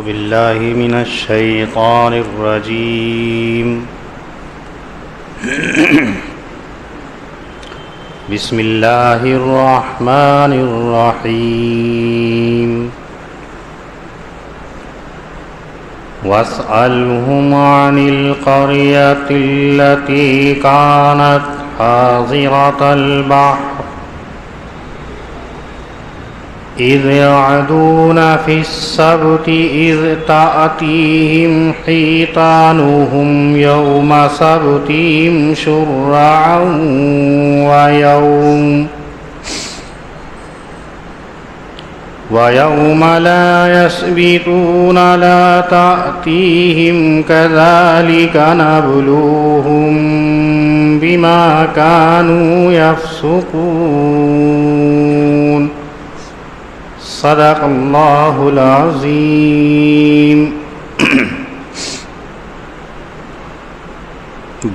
بالله من الشيطان الرجيم بسم الله الرحمن الرحيم واسألهم عن القرية التي كانت حاضرة البحر إذ يعدون في السبت إذ تأتيهم حيتانهم يوم سبتهم شرعا ويوم لا يسبتون لا تأتيهم كذلك نبلوهم بما كانوا يفسقون صدق اللہ العظیم۔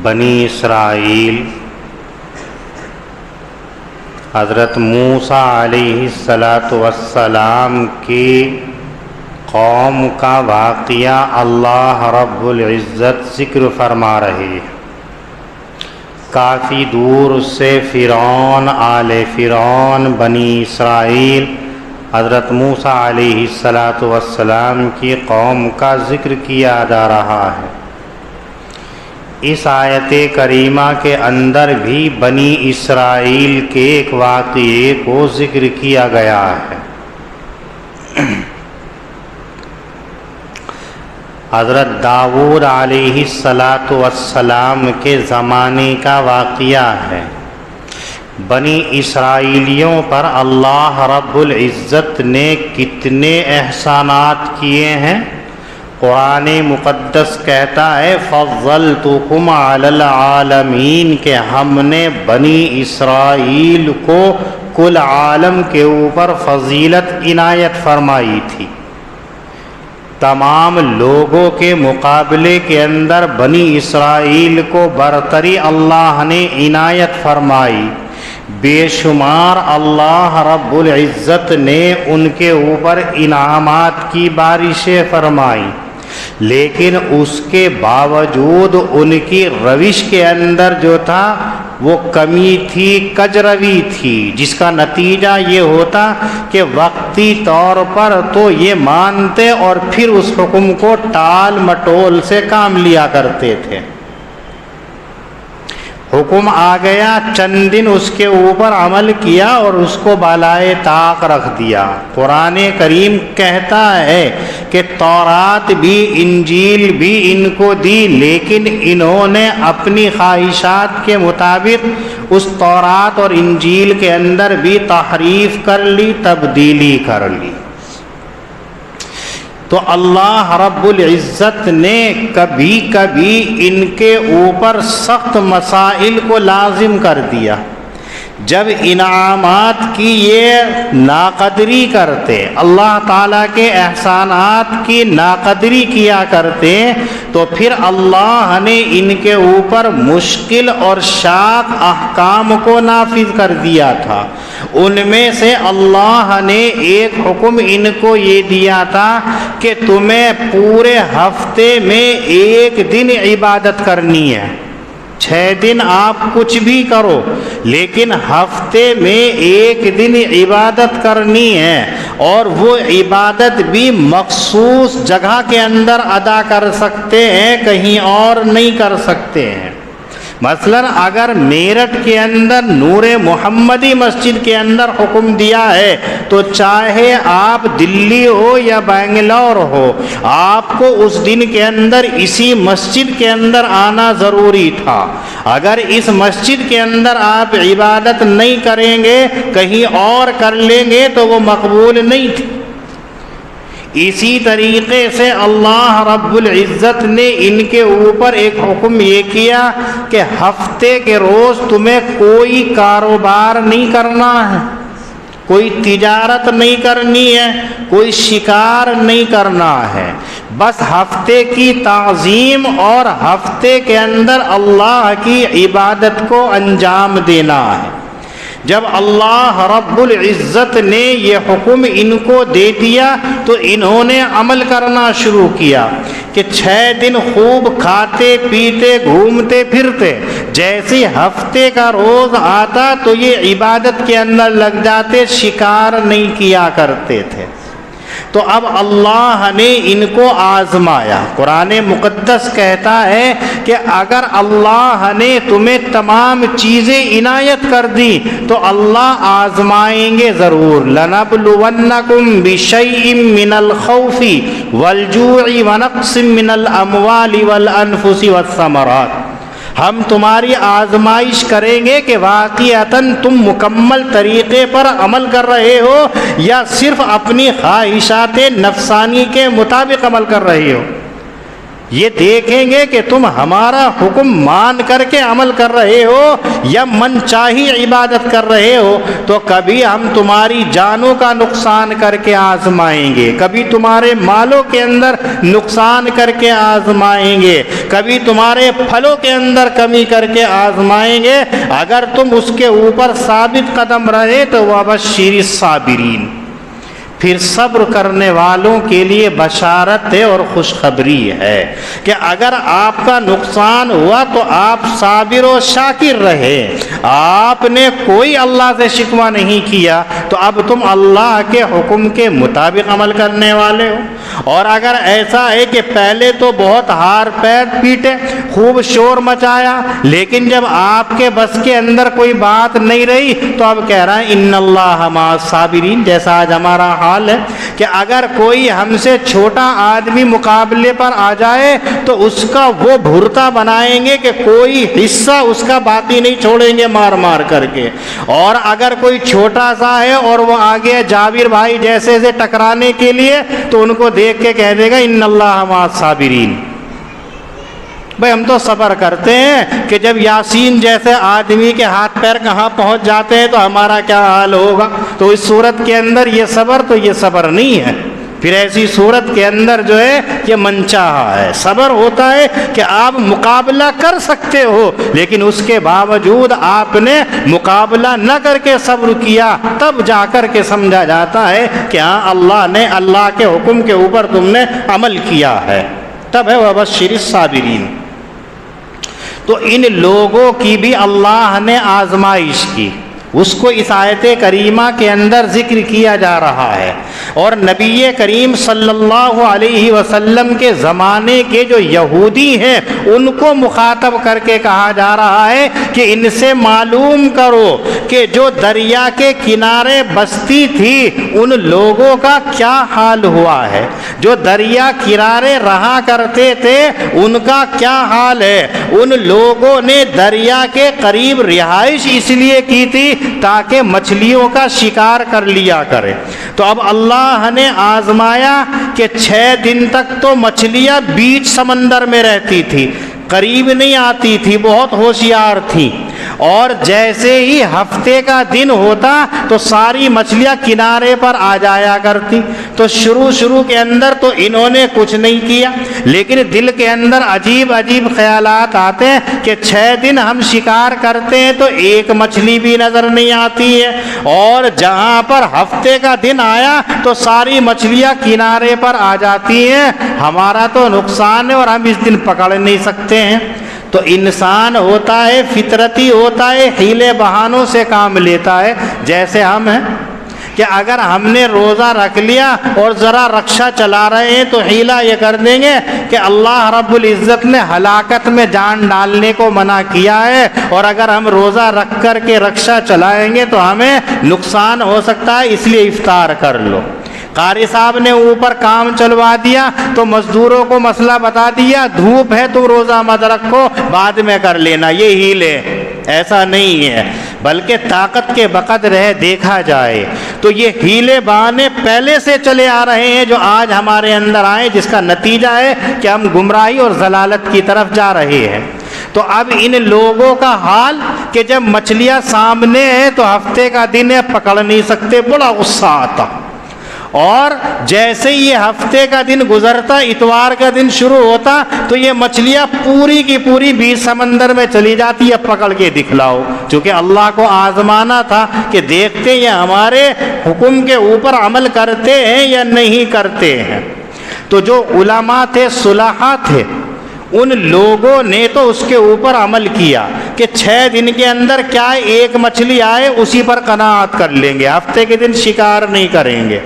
بنی اسرائیل حضرت موسیٰ علیہ السلام کی قوم کا واقعہ اللہ رب العزت ذکر فرما رہے ہیں۔ کافی دور سے فرعون، آل فرعون، بنی اسرائیل، حضرت موسیٰ علیہ السلام کی قوم کا ذکر کیا جا رہا ہے۔ اس آیت کریمہ کے اندر بھی بنی اسرائیل کے ایک واقعے کو ذکر کیا گیا ہے۔ حضرت داؤد علیہ السلام کے زمانے کا واقعہ ہے۔ بنی اسرائیلیوں پر اللہ رب العزت نے کتنے احسانات کیے ہیں۔ قرآن مقدس کہتا ہے فضلتکم علی العالمین، کہ ہم نے بنی اسرائیل کو کل عالم کے اوپر فضیلت عنایت فرمائی تھی۔ تمام لوگوں کے مقابلے کے اندر بنی اسرائیل کو برتری اللہ نے عنایت فرمائی۔ بے شمار اللہ رب العزت نے ان کے اوپر انعامات کی بارشیں فرمائی، لیکن اس کے باوجود ان کی روش کے اندر جو تھا وہ کمی تھی، کجروی تھی، جس کا نتیجہ یہ ہوتا کہ وقتی طور پر تو یہ مانتے اور پھر اس حکم کو ٹال مٹول سے کام لیا کرتے تھے۔ حکم آ گیا، چند دن اس کے اوپر عمل کیا اور اس کو بالائے طاق رکھ دیا۔ قرآن کریم کہتا ہے کہ تورات بھی انجیل بھی ان کو دی، لیکن انہوں نے اپنی خواہشات کے مطابق اس تورات اور انجیل کے اندر بھی تحریف کر لی، تبدیلی کر لی۔ تو اللہ رب العزت نے کبھی کبھی ان کے اوپر سخت مسائل کو لازم کر دیا۔ جب انعامات کی یہ ناقدری کرتے، اللہ تعالیٰ کے احسانات کی ناقدری کیا کرتے، تو پھر اللہ نے ان کے اوپر مشکل اور شاق احکام کو نافذ کر دیا تھا۔ ان میں سے اللہ نے ایک حکم ان کو یہ دیا تھا کہ تمہیں پورے ہفتے میں ایک دن عبادت کرنی ہے۔ 6 دن آپ کچھ بھی کرو، لیکن ہفتے میں ایک دن عبادت کرنی ہے، اور وہ عبادت بھی مخصوص جگہ کے اندر ادا کر سکتے ہیں، کہیں اور نہیں کر سکتے ہیں۔ مثلا اگر میرٹھ کے اندر نور محمدی مسجد کے اندر حکم دیا ہے تو چاہے آپ دلی ہو یا بنگلور ہو، آپ کو اس دن کے اندر اسی مسجد کے اندر آنا ضروری تھا۔ اگر اس مسجد کے اندر آپ عبادت نہیں کریں گے، کہیں اور کر لیں گے تو وہ مقبول نہیں تھی۔ اسی طریقے سے اللہ رب العزت نے ان کے اوپر ایک حکم یہ کیا کہ ہفتے کے روز تمہیں کوئی کاروبار نہیں کرنا ہے، کوئی تجارت نہیں کرنی ہے، کوئی شکار نہیں کرنا ہے، بس ہفتے کی تعظیم اور ہفتے کے اندر اللہ کی عبادت کو انجام دینا ہے۔ جب اللہ رب العزت نے یہ حکم ان کو دے دیا تو انہوں نے عمل کرنا شروع کیا کہ 6 دن خوب کھاتے پیتے گھومتے پھرتے، جیسے ہفتے کا روز آتا تو یہ عبادت کے اندر لگ جاتے، شکار نہیں کیا کرتے تھے۔ تو اب اللہ نے ان کو آزمایا۔ قرآن مقدس کہتا ہے کہ اگر اللہ نے تمہیں تمام چیزیں عنایت کر دی تو اللہ آزمائیں گے ضرور۔ لَنَبْلُوَنَّكُمْ بِشَيْءٍ مِّنَ الْخَوْفِ وَالْجُوعِ وَنَقْصٍ مِّنَ الْأَمْوَالِ وَالْأَنفُسِ وَالثَّمَرَاتِ، ہم تمہاری آزمائش کریں گے کہ واقعتاً تم مکمل طریقے پر عمل کر رہے ہو یا صرف اپنی خواہشات نفسانی کے مطابق عمل کر رہے ہو۔ یہ دیکھیں گے کہ تم ہمارا حکم مان کر کے عمل کر رہے ہو یا من چاہی عبادت کر رہے ہو۔ تو کبھی ہم تمہاری جانوں کا نقصان کر کے آزمائیں گے، کبھی تمہارے مالوں کے اندر نقصان کر کے آزمائیں گے، کبھی تمہارے پھلوں کے اندر کمی کر کے آزمائیں گے۔ اگر تم اس کے اوپر ثابت قدم رہے تو وبشر الصابرین، پھر صبر کرنے والوں کے لیے بشارت ہے اور خوشخبری ہے کہ اگر آپ کا نقصان ہوا تو آپ صابر و شاکر رہے، آپ نے کوئی اللہ سے شکوہ نہیں کیا، تو اب تم اللہ کے حکم کے مطابق عمل کرنے والے ہو۔ اور اگر ایسا ہے کہ پہلے تو بہت ہار پیر پیٹے، خوب شور مچایا، لیکن جب آپ کے بس کے اندر کوئی بات نہیں رہی تو اب کہہ رہا ہے ان اللہ مع الصابرین، جیسا آج ہمارا حال ہے کہ اگر کوئی ہم سے چھوٹا آدمی مقابلے پر آ جائے تو اس کا وہ بھرتا بنائیں گے کہ کوئی حصہ اس کا باقی نہیں چھوڑیں گے مار مار کر کے۔ اور اگر کوئی چھوٹا سا ہے اور وہ آگے جابر بھائی جیسے سے ٹکرانے کے لیے تو ان کو دیکھ کے کہہ دے گا ان اللہ مع الصابرین۔ بھئی ہم تو صبر کرتے ہیں کہ جب یاسین جیسے آدمی کے ہاتھ پیر کہاں پہنچ جاتے ہیں تو ہمارا کیا حال ہوگا۔ تو اس صورت کے اندر یہ صبر نہیں ہے، پھر ایسی صورت کے اندر جو ہے یہ منچاہا ہے۔ صبر ہوتا ہے کہ آپ مقابلہ کر سکتے ہو لیکن اس کے باوجود آپ نے مقابلہ نہ کر کے صبر کیا، تب جا کر کے سمجھا جاتا ہے کہ ہاں اللہ نے اللہ کے حکم کے اوپر تم نے عمل کیا ہے، تب ہے وبشر الصابرین۔ تو ان لوگوں کی بھی اللہ نے آزمائش کی، اس کو اس آیت کریمہ کے اندر ذکر کیا جا رہا ہے۔ اور نبی کریم صلی اللہ علیہ وسلم کے زمانے کے جو یہودی ہیں ان کو مخاطب کر کے کہا جا رہا ہے کہ ان سے معلوم کرو کہ جو دریا کے کنارے بستی تھی ان لوگوں کا کیا حال ہوا ہے، جو دریا کنارے رہا کرتے تھے ان کا کیا حال ہے۔ ان لوگوں نے دریا کے قریب رہائش اس لیے کی تھی تاکہ مچھلیوں کا شکار کر لیا کرے۔ تو اب اللہ نے آزمایا کہ 6 دن تک تو مچھلیاں بیچ سمندر میں رہتی تھی، قریب نہیں آتی تھی، بہت ہوشیار تھی۔ اور جیسے ہی ہفتے کا دن ہوتا تو ساری مچھلیاں کنارے پر آ جایا کرتی۔ تو شروع کے اندر تو انہوں نے کچھ نہیں کیا، لیکن دل کے اندر عجیب عجیب خیالات آتے ہیں کہ 6 دن ہم شکار کرتے ہیں تو ایک مچھلی بھی نظر نہیں آتی ہے، اور جہاں پر ہفتے کا دن آیا تو ساری مچھلیاں کنارے پر آ جاتی ہیں، ہمارا تو نقصان ہے اور ہم اس دن پکڑ نہیں سکتے ہیں۔ تو انسان ہوتا ہے، فطرتی ہوتا ہے، حیلے بہانوں سے کام لیتا ہے۔ جیسے ہم ہیں کہ اگر ہم نے روزہ رکھ لیا اور ذرا رکشہ چلا رہے ہیں تو حیلہ یہ کر دیں گے کہ اللہ رب العزت نے ہلاکت میں جان ڈالنے کو منع کیا ہے، اور اگر ہم روزہ رکھ کر کے رکشہ چلائیں گے تو ہمیں نقصان ہو سکتا ہے، اس لیے افطار کر لو۔ قاری صاحب نے اوپر کام چلوا دیا تو مزدوروں کو مسئلہ بتا دیا، دھوپ ہے تو روزہ مت رکھو، بعد میں کر لینا۔ یہ ہیلے ایسا نہیں ہے، بلکہ طاقت کے بقدر ہے دیکھا جائے تو یہ ہیلے بہانے پہلے سے چلے آ رہے ہیں جو آج ہمارے اندر آئے، جس کا نتیجہ ہے کہ ہم گمراہی اور ضلالت کی طرف جا رہے ہیں۔ تو اب ان لوگوں کا حال کہ جب مچھلیاں سامنے ہیں تو ہفتے کا دن ہے، پکڑ نہیں سکتے، بڑا غصہ آتا، اور جیسے یہ ہفتے کا دن گزرتا، اتوار کا دن شروع ہوتا، تو یہ مچھلیاں پوری کی پوری بیچ سمندر میں چلی جاتی، اب پکڑ کے دکھلاؤ، چونکہ اللہ کو آزمانا تھا کہ دیکھتے یہ ہمارے حکم کے اوپر عمل کرتے ہیں یا نہیں کرتے ہیں۔ تو جو علماء تھے، صلحاء تھے، ان لوگوں نے تو اس کے اوپر عمل کیا کہ 6 دن کے اندر کیا ایک مچھلی آئے اسی پر قناعت کر لیں گے، ہفتے کے دن شکار نہیں کریں گے۔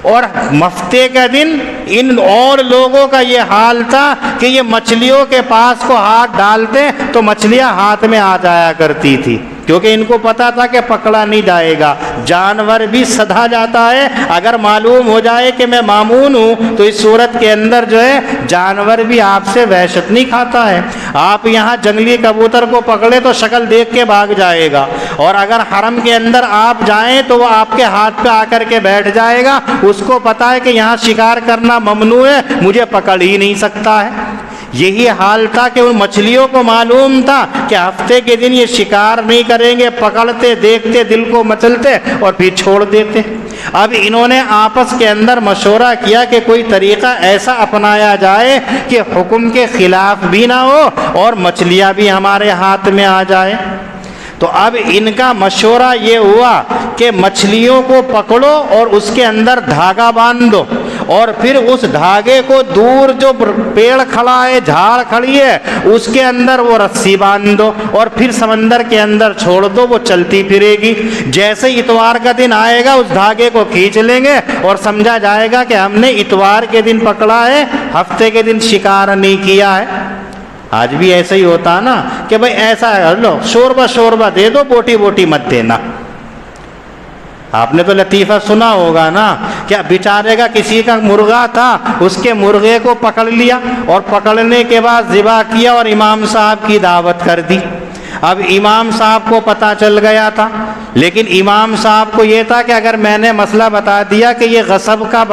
اور ہفتے کا دن ان اور لوگوں کا یہ حال تھا کہ یہ مچھلیوں کے پاس کو ہاتھ ڈالتے تو مچھلیاں ہاتھ میں آ جایا کرتی تھی، کیونکہ ان کو پتا تھا کہ پکڑا نہیں جائے گا۔ جانور بھی سدھا جاتا ہے، اگر معلوم ہو جائے کہ میں مامون ہوں تو اس صورت کے اندر جو ہے جانور بھی آپ سے وحشت نہیں کھاتا ہے۔ آپ یہاں جنگلی کبوتر کو پکڑے تو شکل دیکھ کے بھاگ جائے گا، اور اگر حرم کے اندر آپ جائیں تو وہ آپ کے ہاتھ پہ آ کر کے بیٹھ جائے گا، اس کو پتا ہے کہ یہاں شکار کرنا ممنوع ہے، مجھے پکڑ ہی نہیں سکتا ہے۔ یہی حال تھا کہ ان مچھلیوں کو معلوم تھا کہ ہفتے کے دن یہ شکار نہیں کریں گے، پکڑتے دیکھتے دل کو مچلتے اور پھر چھوڑ دیتے۔ اب انہوں نے آپس کے اندر مشورہ کیا کہ کوئی طریقہ ایسا اپنایا جائے کہ حکم کے خلاف بھی نہ ہو اور مچھلیاں بھی ہمارے ہاتھ میں آ جائے۔ تو اب ان کا مشورہ یہ ہوا کہ مچھلیوں کو پکڑو اور اس کے اندر دھاگا باندھ دو، اور پھر اس دھاگے کو دور جو پیڑ کھڑا ہے، جھاڑ کھڑی ہے، اس کے اندر وہ رسی باندھ دو اور پھر سمندر کے اندر چھوڑ دو، وہ چلتی پھرے گی۔ جیسے اتوار کا دن آئے گا اس دھاگے کو کھینچ لیں گے اور سمجھا جائے گا کہ ہم نے اتوار کے دن پکڑا ہے، ہفتے کے دن شکار نہیں کیا ہے۔ آج بھی ایسا ہی ہوتا نا کہ بھئی ایسا ہے، لو شوربہ دے دو، بوٹی بوٹی مت دینا۔ آپ نے تو لطیفہ سنا ہوگا نا، کیا بیچارے کا کسی کا مرغا تھا، اس کے مرغے کو پکڑ لیا اور پکڑنے کے بعد ذبح کیا اور امام صاحب کی دعوت کر دی۔ اب امام صاحب کو پتہ چل گیا تھا، لیکن امام صاحب کو یہ تھا کہ اگر میں نے مسئلہ بتا دیا کہ یہ غصب کا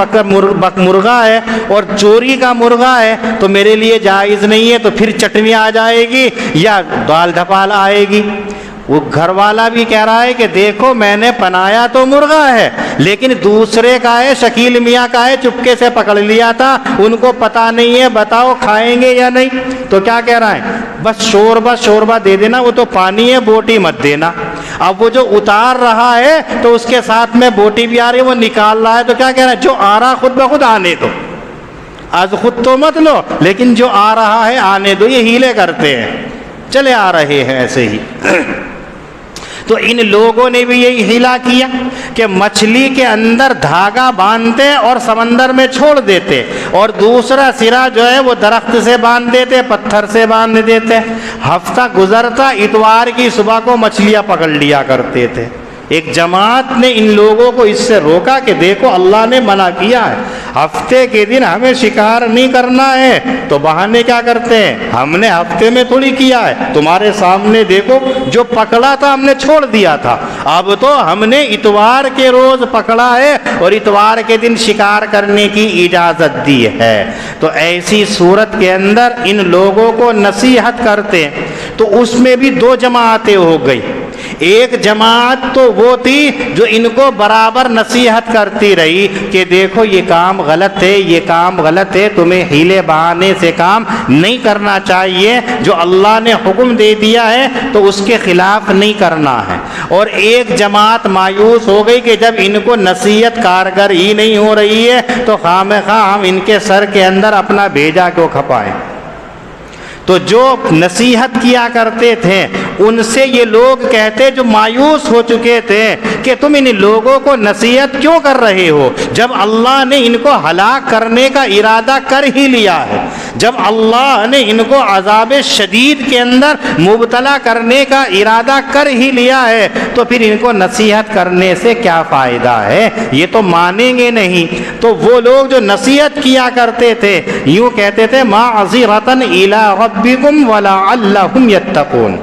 مرغا ہے اور چوری کا مرغا ہے تو میرے لیے جائز نہیں ہے، تو پھر چٹنی آ جائے گی یا دال دھپال آئے گی۔ وہ گھر والا بھی کہہ رہا ہے کہ دیکھو میں نے پنایا تو مرغا ہے، لیکن دوسرے کا ہے، شکیل میاں کا ہے، چپکے سے پکڑ لیا تھا، ان کو پتہ نہیں ہے، بتاؤ کھائیں گے یا نہیں؟ تو کیا کہہ رہا ہے؟ بس شوربہ دے دینا، وہ تو پانی ہے، بوٹی مت دینا۔ اب وہ جو اتار رہا ہے تو اس کے ساتھ میں بوٹی بھی آ رہی ہے، وہ نکال رہا ہے، تو کیا کہہ رہا ہے؟ جو آ رہا خود بخود آنے دو، آج خود تو مت لو، لیکن جو آ رہا ہے آنے دو۔ یہ ہیلے کرتے ہیں، چلے آ رہے ہیں ایسے ہی۔ تو ان لوگوں نے بھی یہی ہیلا کیا کہ مچھلی کے اندر دھاگا باندھتے اور سمندر میں چھوڑ دیتے، اور دوسرا سرا جو ہے وہ درخت سے باندھ دیتے، پتھر سے باندھ دیتے۔ ہفتہ گزرتا، اتوار کی صبح کو مچھلیاں پکڑ لیا کرتے تھے۔ ایک جماعت نے ان لوگوں کو اس سے روکا کہ دیکھو اللہ نے منع کیا ہے، ہفتے کے دن ہمیں شکار نہیں کرنا ہے، تو بہانے کیا کرتے ہیں؟ ہم نے ہفتے میں تھوڑی کیا ہے، تمہارے سامنے دیکھو جو پکڑا تھا ہم نے چھوڑ دیا تھا، اب تو ہم نے اتوار کے روز پکڑا ہے اور اتوار کے دن شکار کرنے کی اجازت دی ہے۔ تو ایسی صورت کے اندر ان لوگوں کو نصیحت کرتے ہیں، تو اس میں بھی 2 جماعتیں ہو گئی۔ ایک جماعت تو وہ تھی جو ان کو برابر نصیحت کرتی رہی کہ دیکھو یہ کام غلط ہے، یہ کام غلط ہے، تمہیں ہیلے بہانے سے کام نہیں کرنا چاہیے، جو اللہ نے حکم دے دیا ہے تو اس کے خلاف نہیں کرنا ہے۔ اور ایک جماعت مایوس ہو گئی کہ جب ان کو نصیحت کارگر ہی نہیں ہو رہی ہے تو خواہ ہم ان کے سر کے اندر اپنا بھیجا کیوں کھپائیں۔ تو جو نصیحت کیا کرتے تھے ان سے یہ لوگ کہتے جو مایوس ہو چکے تھے کہ تم ان لوگوں کو نصیحت کیوں کر رہے ہو جب اللہ نے ان کو ہلاک کرنے کا ارادہ کر ہی لیا ہے، جب اللہ نے ان کو عذاب شدید کے اندر مبتلا کرنے کا ارادہ کر ہی لیا ہے، تو پھر ان کو نصیحت کرنے سے کیا فائدہ ہے؟ یہ تو مانیں گے نہیں۔ تو وہ لوگ جو نصیحت کیا کرتے تھے یوں کہتے تھے معذرۃ الی ربکم ولعلہم یتقون،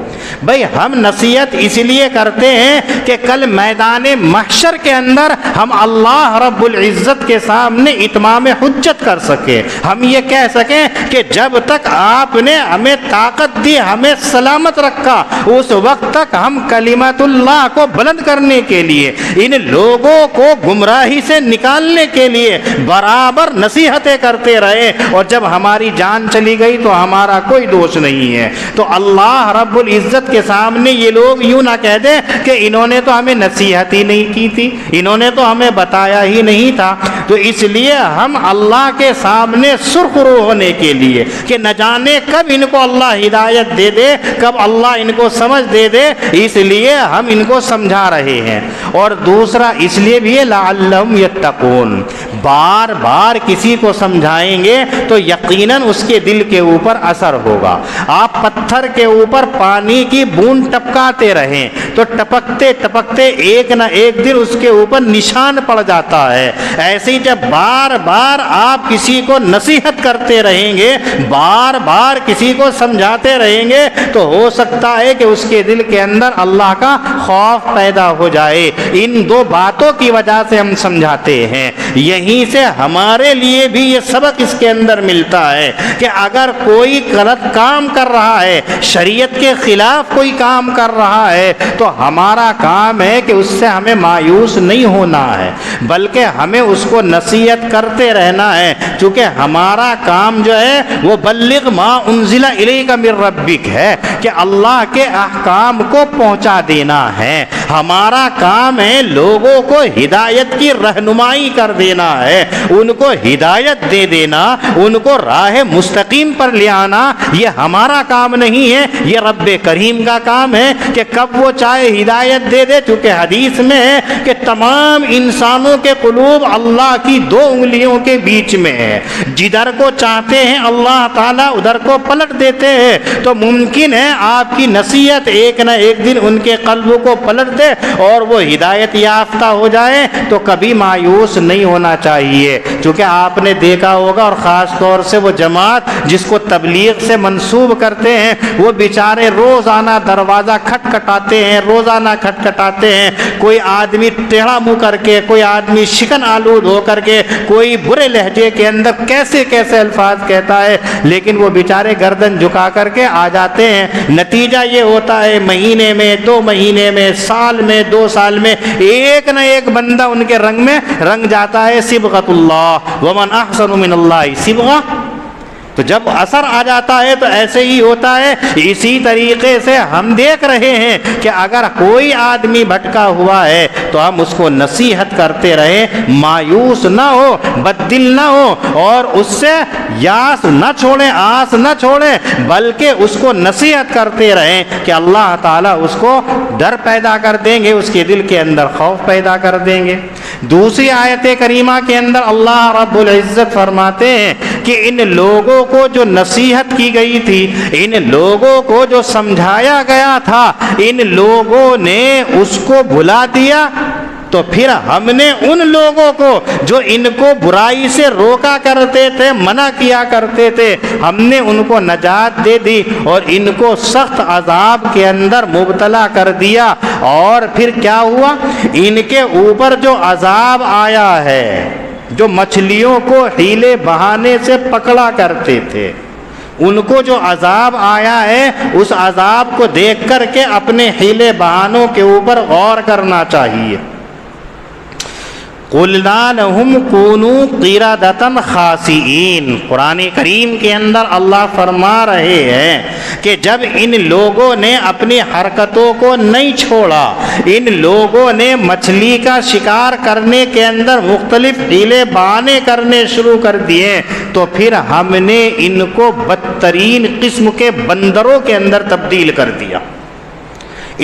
بھئی ہم نصیحت اس لیے کرتے ہیں کہ کل میدان محشر کے اندر ہم اللہ رب العزت کے سامنے اتمام حجت کر سکیں، ہم یہ کہہ سکیں کہ جب تک آپ نے ہمیں طاقت دی، ہمیں سلامت رکھا، اس وقت تک ہم کلمت اللہ کو بلند کرنے کے لیے، ان لوگوں کو گمراہی سے نکالنے کے لیے برابر نصیحتیں کرتے رہے، اور جب ہماری جان چلی گئی تو ہمارا کوئی دوش نہیں ہے۔ تو اللہ رب العزت کے سامنے یہ لوگ یوں نہ کہہ دیں کہ انہوں نے تو ہمیں نصیحت ہی نہیں کی تھی، انہوں نے تو ہمیں بتایا ہی نہیں تھا۔ تو اس لیے ہم اللہ کے سامنے سرخ رو ہونے کے لیے کہ نہ جانے کب ان کو اللہ ہدایت دے دے، کب اللہ ان کو سمجھ دے دے، اس لیے ہم ان کو سمجھا رہے ہیں۔ اور دوسرا اس لیے بھی لعلہم یتقون، بار بار کسی کو سمجھائیں گے تو یقیناً اس کے دل کے اوپر اثر ہوگا۔ آپ پتھر کے اوپر پانی کی بوند ٹپکاتے رہیں تو ٹپکتے ٹپکتے ایک نہ ایک دن اس کے اوپر نشان پڑ جاتا ہے۔ ایسے ہی جب بار بار آپ کسی کو نصیحت کرتے رہیں گے، بار بار کسی کو سمجھاتے رہیں گے، تو ہو سکتا ہے کہ اس کے دل کے اندر اللہ کا خوف پیدا ہو جائے۔ ان دو باتوں کی وجہ سے ہم سمجھاتے ہیں۔ یہیں سے ہمارے لیے بھی یہ سبق اس کے اندر ملتا ہے کہ اگر کوئی غلط کام کر رہا ہے، شریعت کے خلاف کوئی کام کر رہا ہے، تو ہمارا کام ہے کہ اس سے ہمیں مایوس نہیں ہونا ہے، بلکہ ہمیں اس کو نصیحت کرتے رہنا ہے، چونکہ ہمارا کام جو ہے وہ بلغ ما انزل الیک من ربک ہے کہ اللہ کے احکام کو پہنچا دینا ہے۔ ہمارا کام ہے لوگوں کو ہدایت کی رہنمائی کر دینا ہے، ان کو ہدایت دے دینا، ان کو راہ مستقیم پر لے آنا۔ یہ ہمارا کام نہیں ہے، یہ رب کریم کا کام ہے کہ کب وہ چاہے ہدایت دے دے، چونکہ حدیث میں ہے کہ تمام انسانوں کے قلوب اللہ کی دو انگلیوں کے بیچ میں ہے، جدھر کو چاہتے ہیں اللہ تعالیٰ ادھر کو پلٹ دیتے ہیں۔ تو ممکن ہے آپ کی نصیحت ایک نہ ایک دن ان کے قلب کو پلٹ دے اور وہ ہدایت یافتہ ہو جائے، تو کبھی مایوس نہیں ہونا چاہیے، چونکہ آپ نے دیکھا ہوگا، اور خاص طور سے وہ جماعت جس کو تبلیغ سے منسوب کرتے ہیں، وہ بیچارے روزانہ دروازہ کھٹکھٹاتے ہیں، روزانہ کھٹکھٹاتے ہیں۔ کوئی آدمی ٹیڑھا منہ کر کے، کوئی آدمی شکن آلود ہو کر کے، کوئی برے لہجے کے اندر کیسے کیسے الفاظ کہتا ہے، لیکن وہ بیچارے گردن جھکا کر کے آ جاتے ہیں۔ نتیجہ یہ ہوتا ہے مہینے میں، 2 مہینے میں، سال میں، 2 سال میں ایک نہ ایک بندہ ان کے رنگ میں رنگ جاتا ہے۔ صبغۃ اللہ ومن احسن من اللہ صبغہ، تو جب اثر آ جاتا ہے تو ایسے ہی ہوتا ہے۔ اسی طریقے سے ہم دیکھ رہے ہیں کہ اگر کوئی آدمی بھٹکا ہوا ہے تو ہم اس کو نصیحت کرتے رہیں، مایوس نہ ہو، بددل نہ ہو، اور اس سے یاس نہ چھوڑیں، آس نہ چھوڑیں، بلکہ اس کو نصیحت کرتے رہیں کہ اللہ تعالیٰ اس کو ڈر پیدا کر دیں گے، اس کے دل کے اندر خوف پیدا کر دیں گے۔ دوسری آیت کریمہ کے اندر اللہ رب العزت فرماتے ہیں کہ ان لوگوں کو جو نصیحت کی گئی تھی، ان لوگوں کو جو سمجھایا گیا تھا، ان لوگوں نے اس کو بھلا دیا، تو پھر ہم نے ان لوگوں کو جو ان کو برائی سے روکا کرتے تھے، منع کیا کرتے تھے، ہم نے ان کو نجات دے دی اور ان کو سخت عذاب کے اندر مبتلا کر دیا۔ اور پھر کیا ہوا؟ ان کے اوپر جو عذاب آیا ہے، جو مچھلیوں کو حیلے بہانے سے پکڑا کرتے تھے، ان کو جو عذاب آیا ہے، اس عذاب کو دیکھ کر کے اپنے حیلے بہانوں کے اوپر غور کرنا چاہیے۔ قُلْنَا لَهُمْ كُونُوا قِرَدَةً خَاسِئِينَ، قرآن کریم کے اندر اللہ فرما رہے ہیں کہ جب ان لوگوں نے اپنی حرکتوں کو نہیں چھوڑا، ان لوگوں نے مچھلی کا شکار کرنے کے اندر مختلف حیلے بہانے کرنے شروع کر دیے، تو پھر ہم نے ان کو بدترین قسم کے بندروں کے اندر تبدیل کر دیا۔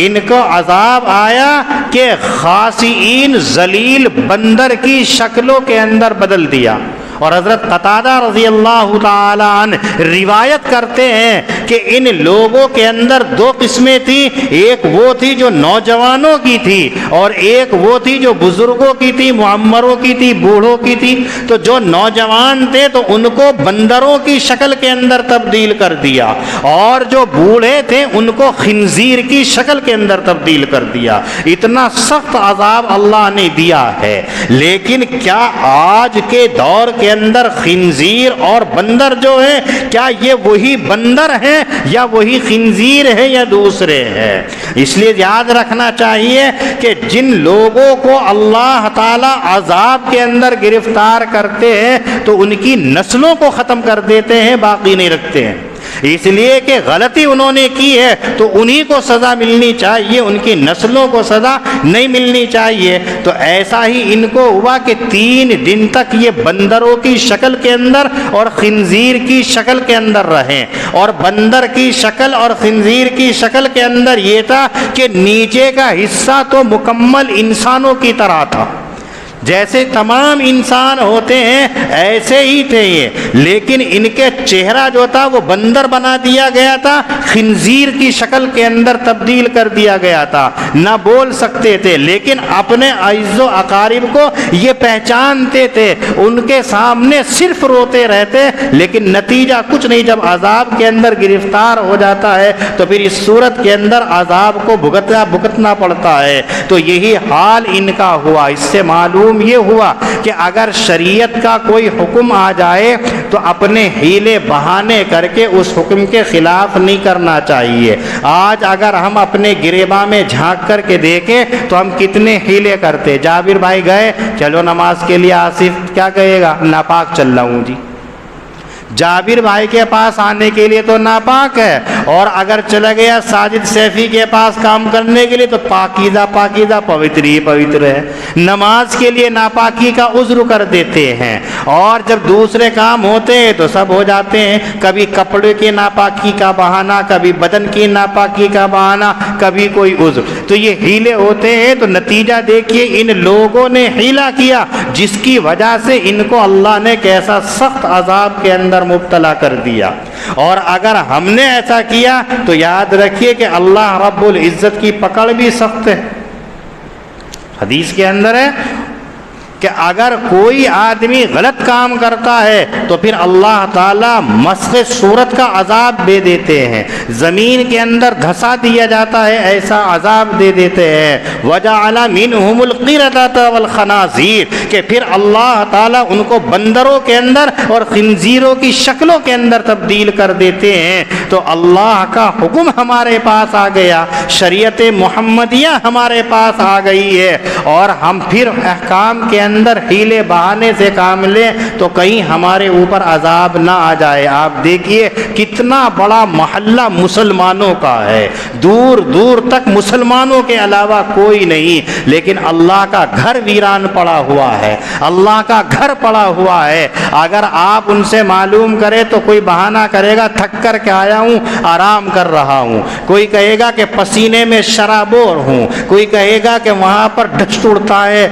ان کو عذاب آیا کہ خاسئین، ذلیل بندر کی شکلوں کے اندر بدل دیا، اور حضرت قتادہ رضی اللہ تعالی عنہ روایت کرتے ہیں کہ ان لوگوں کے اندر دو قسمیں تھیں، ایک وہ تھی جو نوجوانوں کی تھی اور ایک وہ تھی جو بزرگوں کی تھی، معمروں کی تھی، بوڑھوں کی تھی۔ تو جو نوجوان تھے تو ان کو بندروں کی شکل کے اندر تبدیل کر دیا، اور جو بوڑھے تھے ان کو خنزیر کی شکل کے اندر تبدیل کر دیا۔ اتنا سخت عذاب اللہ نے دیا ہے۔ لیکن کیا آج کے دور کے اندر خنزیر اور بندر جو ہے، کیا یہ وہی بندر ہیں یا وہی خنزیر ہے یا دوسرے ہیں؟ اس لیے یاد رکھنا چاہیے کہ جن لوگوں کو اللہ تعالی عذاب کے اندر گرفتار کرتے ہیں تو ان کی نسلوں کو ختم کر دیتے ہیں، باقی نہیں رکھتے ہیں۔ اس لیے کہ غلطی انہوں نے کی ہے تو انہی کو سزا ملنی چاہیے، ان کی نسلوں کو سزا نہیں ملنی چاہیے۔ تو ایسا ہی ان کو ہوا کہ 3 دن تک یہ بندروں کی شکل کے اندر اور خنزیر کی شکل کے اندر رہیں، اور بندر کی شکل اور خنزیر کی شکل کے اندر یہ تھا کہ نیچے کا حصہ تو مکمل انسانوں کی طرح تھا، جیسے تمام انسان ہوتے ہیں ایسے ہی تھے یہ، لیکن ان کے چہرہ جو تھا وہ بندر بنا دیا گیا تھا، خنزیر کی شکل کے اندر تبدیل کر دیا گیا تھا۔ نہ بول سکتے تھے لیکن اپنے اعز و اقارب کو یہ پہچانتے تھے، ان کے سامنے صرف روتے رہتے، لیکن نتیجہ کچھ نہیں۔ جب عذاب کے اندر گرفتار ہو جاتا ہے تو پھر اس صورت کے اندر عذاب کو بھگتنا پڑتا ہے۔ تو یہی حال ان کا ہوا۔ اس سے معلوم یہ ہوا کہ اگر شریعت کا کوئی حکم آ جائے تو اپنے ہیلے بہانے کر کے اس حکم کے خلاف نہیں کرنا چاہیے۔ آج اگر ہم اپنے گریباں میں جھانک کر کے دیکھیں تو ہم کتنے ہیلے کرتے۔ جابر بھائی گئے، چلو نماز کے لیے، آصف کیا کہے گا؟ ناپاک چل رہا ہوں جی۔ جابر بھائی کے پاس آنے کے لیے تو ناپاک ہے، اور اگر چلا گیا ساجد سیفی کے پاس کام کرنے کے لیے تو پاکیزہ پاکیزہ، پوتر ہی پوتر ہے۔ نماز کے لیے ناپاکی کا عذر کر دیتے ہیں، اور جب دوسرے کام ہوتے ہیں تو سب ہو جاتے ہیں، کبھی کپڑے کی ناپاکی کا بہانہ، کبھی بدن کی ناپاکی کا بہانہ، کبھی کوئی عذر۔ تو یہ ہیلے ہوتے ہیں۔ تو نتیجہ دیکھیے ان لوگوں نے ہیلا کیا، جس کی وجہ سے ان کو اللہ نے کیسا سخت عذاب کے اندر مبتلا کر دیا۔ اور اگر ہم نے ایسا کیا تو یاد رکھیے کہ اللہ رب العزت کی پکڑ بھی سخت ہے۔ حدیث کے اندر ہے کہ اگر کوئی آدمی غلط کام کرتا ہے تو پھر اللہ تعالیٰ مسخ صورت کا عذاب دے دیتے ہیں، زمین کے اندر دھسا دیا جاتا ہے، ایسا عذاب دے دیتے ہیں۔ وَجَعَلَ مِنْهُمُ الْقِرَدَةَ وَالْخَنَازِيرَ، کہ پھر اللہ تعالیٰ ان کو بندروں کے اندر اور خنزیروں کی شکلوں کے اندر تبدیل کر دیتے ہیں۔ تو اللہ کا حکم ہمارے پاس آ گیا، شریعت محمدیہ ہمارے پاس آ گئی ہے، اور ہم پھر احکام کے اندر ہیلے بہانے سے کام لیں تو کہیں ہمارے اوپر عذاب نہ آ جائے۔ آپ دیکھیے کتنا بڑا محلہ مسلمانوں کا ہے، دور دور تک مسلمانوں کے علاوہ کوئی نہیں، لیکن اللہ کا گھر ویران پڑا ہوا ہے، اللہ کا گھر پڑا ہوا ہے۔ اگر آپ ان سے معلوم کرے تو کوئی بہانہ کرے گا تھک کر کے آیا ہوں، آرام کر رہا ہوں، کوئی کہے گا کہ پسینے میں شرابور ہوں، کوئی کہے گا کہ وہاں پر ڈسٹ اڑتا ہے،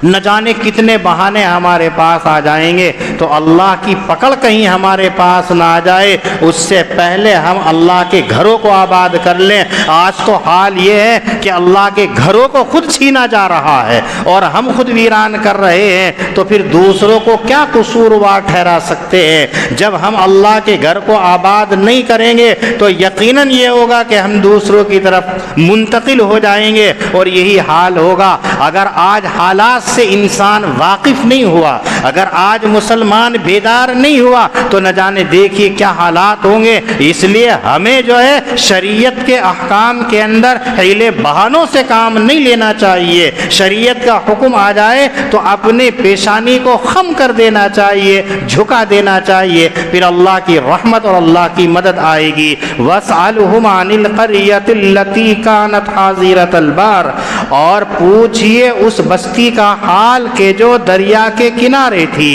نہ جانے کتنے بہانے ہمارے پاس آ جائیں گے۔ تو اللہ کی پکڑ کہیں ہمارے پاس نہ آ جائے اس سے پہلے ہم اللہ کے گھروں کو آباد کر لیں۔ آج تو حال یہ ہے کہ اللہ کے گھروں کو خود چھینا جا رہا ہے اور ہم خود ویران کر رہے ہیں، تو پھر دوسروں کو کیا قصوروار ٹھہرا سکتے ہیں؟ جب ہم اللہ کے گھر کو آباد نہیں کریں گے تو یقیناً یہ ہوگا کہ ہم دوسروں کی طرف منتقل ہو جائیں گے، اور یہی حال ہوگا۔ اگر آج حالات سے انسان واقف نہیں ہوا، اگر آج مسلمان بیدار نہیں ہوا تو نہ جانے دیکھیے کیا حالات ہوں گے۔ اس لیے ہمیں جو ہے شریعت کے احکام کے اندر حیلے بہانوں سے کام نہیں لینا چاہیے۔ شریعت کا حکم آ جائے تو اپنے پیشانی کو خم کر دینا چاہیے، جھکا دینا چاہیے، پھر اللہ کی رحمت اور اللہ کی مدد آئے گی۔ وَاسْأَلْهُمْ عَنِ الْقَرْيَةِ الَّتِي كَانَتْ حَاضِرَةَ الْبَحْرِ، اور پوچھئے اس بستی کا حال کہ جو دریا کے کنارے تھی۔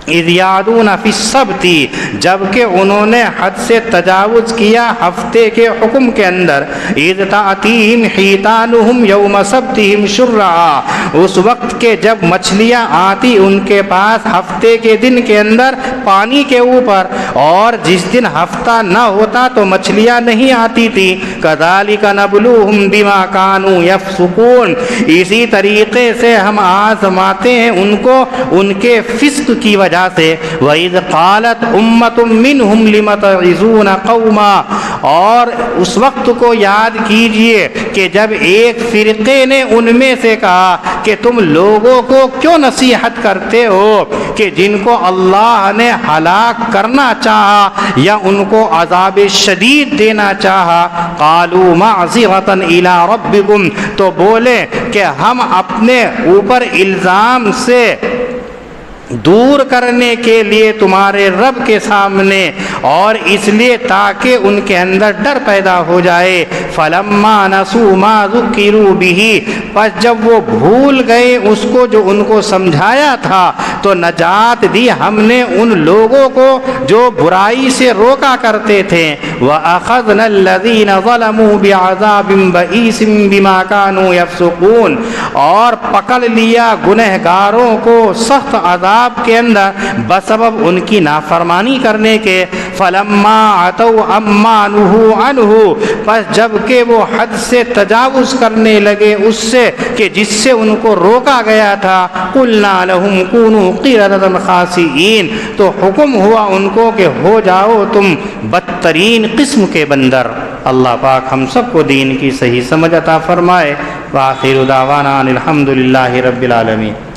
اذ یعدون فی السبت، جبکہ انہوں نے حد سے تجاوز کیا ہفتے کے حکم کے اندر، اذ تأتیہم حیتانہم یوم سبتہم شرعا، اس وقت کے جب مچھلیاں آتی ان کے پاس ہفتے کے دن کے اندر پانی کے اوپر، اور جس دن ہفتہ نہ ہوتا تو مچھلیاں نہیں آتی تھی، کذالک نبلوہم بما کانوا یفسقون، اسی طریقے سے ہم آزماتے ہیں ان کو ان کے فسق کی وجہ سے، وَإِذْ قَالَتْ أُمَّةٌ مِّنْهُمْ لِمَ تَعِظُونَ قَوْمًا، اور اس وقت کو یاد کیجئے کہ جب ایک فرقے نے ان میں سے کہا کہ تم لوگوں کو کیوں نصیحت کرتے ہو کہ جن کو اللہ نے ہلاک کرنا چاہا یا ان کو عذاب شدید دینا چاہا، قَالُوا مَعْذِرَةً إِلَىٰ رَبِّكُمْ، تو بولے کہ ہم اپنے اوپر الزام سے دور کرنے کے لیے تمہارے رب کے سامنے، اور اس لیے تاکہ ان کے اندر ڈر پیدا ہو جائے، فَلَمَّا نَسُوا مَا ذُكِّرُوا بِهِ، پس جب وہ بھول گئے اس کو جو ان کو سمجھایا تھا، تو نجات دی ہم نے ان لوگوں کو جو برائی سے روکا کرتے تھے، وَأَخَذْنَا الَّذِينَ ظَلَمُوا بِعَذَابٍ بَئِيسٍ بِمَا كَانُوا يَفْسُقُونَ، اور پکڑ لیا گنہگاروں کو سخت عذاب کے اندر بسبب ان کی نافرمانی کرنے کے، فَلَمَّا عَتَوْا عَمَّا نُهُوا عَنْهُ، پس جب کہ وہ حد سے تجاوز کرنے لگے اس سے کہ جس سے ان کو روکا گیا تھا، قُلْنَا لَهُمْ كُونُوا قِرَدَةً خَاسِئِينَ، تو حکم ہوا ان کو کہ ہو جاؤ تم بدترین قسم کے بندر۔ اللہ پاک ہم سب کو دین کی صحیح سمجھ عطا فرمائے۔ وآخر دعوانا الحمد للہ رب العالمین۔